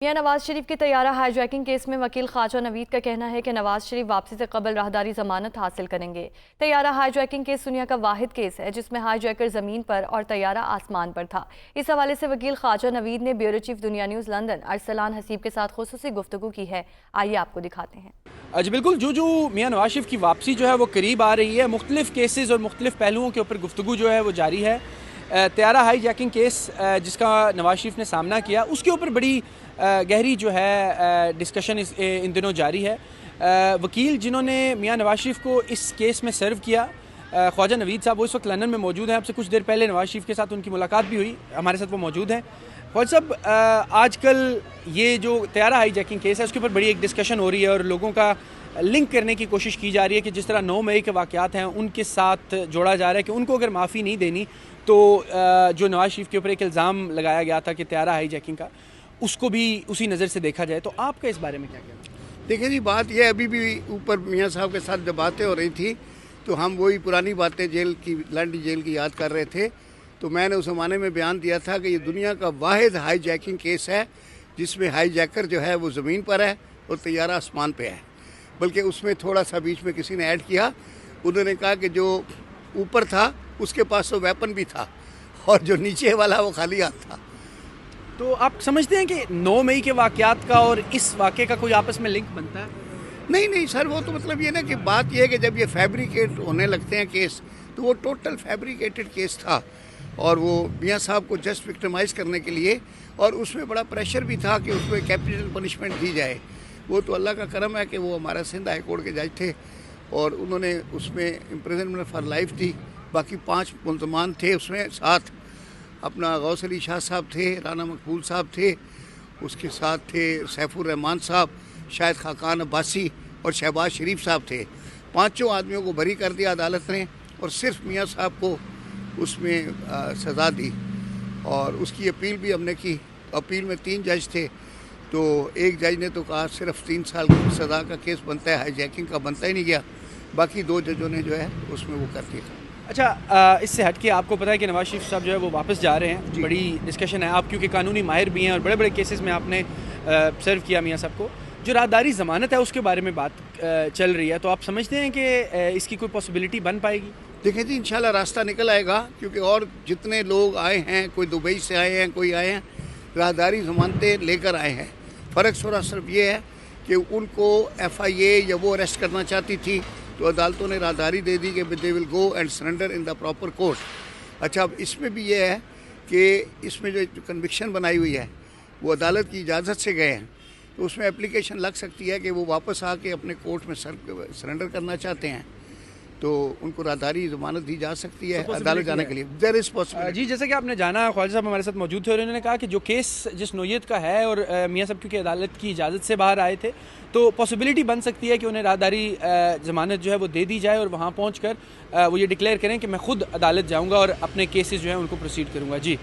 मियां नवाज शरीफ के तैयारा hijacking case में वकील ख्वाजा नवीद का कहना है कि नवाज शरीफ वापसी से कबल राहदारी जमानत हासिल करेंगे। तैयारा हाईजैकिंग केस दुनिया का वाहिद केस है जिसमें हाईजैकर जमीन पर और तैयारा आसमान पर था। इस हवाले से वकील ख्वाजा नवीद ने ब्यूरो चीफ दुनिया न्यूज़ लंदन अरसलान हसीब के साथ खुसूसी गुफ्तगू की है। आइए आपको दिखाते हैं। जी बिल्कुल, जो मियां नवाज शरीफ की वापसी जो है वो करीब आ रही है। मुख्तलिफ केसेस और मुख्तलिफ पहलुओं के ऊपर गुफ्तगू जो है वो जारी है। तैयारा हाईजैकिंग केस जिसका नवाज शरीफ ने सामना किया, उसके ऊपर बड़ी गहरी जो है डिस्कशन इन दिनों जारी है। वकील जिन्होंने मियां नवाज शरीफ को इस केस में सर्व किया, ख्वाजा नवीद साहब, वो इस वक्त लंदन में मौजूद हैं। आपसे कुछ देर पहले नवाज शरीफ के साथ उनकी मुलाकात भी हुई, हमारे साथ वो मौजूद हैं। ख्वाजा साहब, आजकल ये जो तैयारा हाईजैकिंग केस है उसके ऊपर बड़ी एक डिस्कशन हो रही है और लोगों का लिंक करने की कोशिश की जा रही है कि जिस तरह 9 मई के वाक़यात हैं उनके साथ जोड़ा जा रहा है कि उनको अगर माफ़ी नहीं देनी तो जो नवाज शरीफ के ऊपर एक इल्ज़ाम लगाया गया था कि तैयारा हाईजैकिंग का, उसको भी उसी नज़र से देखा जाए। तो आपका इस बारे में क्या कहना है? देखिए जी, बात यह अभी भी ऊपर मियाँ साहब के साथ जब बातें हो रही थी तो हम वही पुरानी बातें लंदन जेल की याद कर रहे थे। तो मैंने उस ज़माने में बयान दिया था कि ये दुनिया का वाहिद हाईजैकिंग केस है जिसमें हाईजैकर जो है वो ज़मीन पर है और तैयारा आसमान पे है। बल्कि उसमें थोड़ा सा बीच में किसी ने ऐड किया, उन्होंने कहा कि जो ऊपर था उसके पास तो वेपन भी था और जो नीचे वाला वो खाली हाथ था। तो आप समझते हैं कि 9 मई के वाक़यात का और इस वाक़े का कोई आपस में लिंक बनता है? नहीं सर, वो तो मतलब ये ना कि बात ये है कि जब ये फैब्रिकेट होने लगते हैं केस, तो वो टोटल फैब्रिकेटेड केस था और वो मियाँ साहब को जस्ट विक्टिमाइज़ करने के लिए, और उसमें बड़ा प्रेशर भी था कि उसमें कैपिटल पनिशमेंट दी जाए। वो तो अल्लाह का करम है कि वो हमारा सिंध हाई कोर्ट के जज थे और उन्होंने उसमें इम्प्रिजनमेंट फॉर लाइफ दी। बाकी 5 मुल्ज़मान थे उसमें, साथ अपना गौस अली शाह साहब थे, राना मकबूल साहब थे, उसके साथ थे सैफुर रहमान साहब, शायद खाकान अब्बासी और शहबाज शरीफ साहब थे। 5 आदमियों को बरी कर दिया अदालत ने और सिर्फ मियाँ साहब को उसमें सज़ा दी और उसकी अपील भी हमने की। अपील में 3 जज थे, तो एक जज ने तो कहा सिर्फ 3 साल की सज़ा का केस बनता है, हाईजैकिंग का बनता ही नहीं गया। बाकी 2 जजों ने जो है उसमें वो कर दिया। अच्छा, इससे हट के आपको पता है कि नवाज शरीफ साहब जो है वो वापस जा रहे हैं, बड़ी डिस्कशन है। आप क्योंकि कानूनी माहिर भी हैं और बड़े बड़े केसेस में आपने सर्व किया मियाँ साहब को, जो राहदारी ज़मानत है उसके बारे में बात चल रही है, तो आप समझते हैं कि इसकी कोई पॉसिबिलिटी बन पाएगी? देखिए जी, इंशाल्लाह रास्ता निकल आएगा, क्योंकि और जितने लोग आए हैं, कोई दुबई से आए हैं, कोई आए हैं, राहदारी ज़मानतें लेकर आए हैं। फ़र्क थोड़ा सिर्फ ये है कि उनको FIA या वो अरेस्ट करना चाहती थी तो अदालतों ने राहदारी दे दी कि they will go and surrender in the proper court. अच्छा, अब इसमें भी ये है कि इसमें जो कन्विक्शन बनाई हुई है वो अदालत की इजाज़त से गए हैं, तो उसमें एप्लीकेशन लग सकती है कि वो वापस आके अपने कोर्ट में सरेंडर करना चाहते हैं, तो उनको राहदारी ज़मानत दी जा सकती है अदालत जाने के लिए। There is possibility. जी, जैसे कि आपने जाना, ख्वाजा साहब हमारे साथ मौजूद थे और उन्होंने कहा कि जो केस जिस नोयत का है और मियाँ साहब क्योंकि अदालत की इजाज़त से बाहर आए थे, तो पॉसिबिलिटी बन सकती है कि उन्हें राहदारी ज़मानत जो है वो दे दी जाए और वहाँ पहुँच कर वो ये डिक्लेयर करें कि मैं खुद अदालत जाऊँगा और अपने केसेस जो हैं उनको प्रोसीड करूँगा। जी।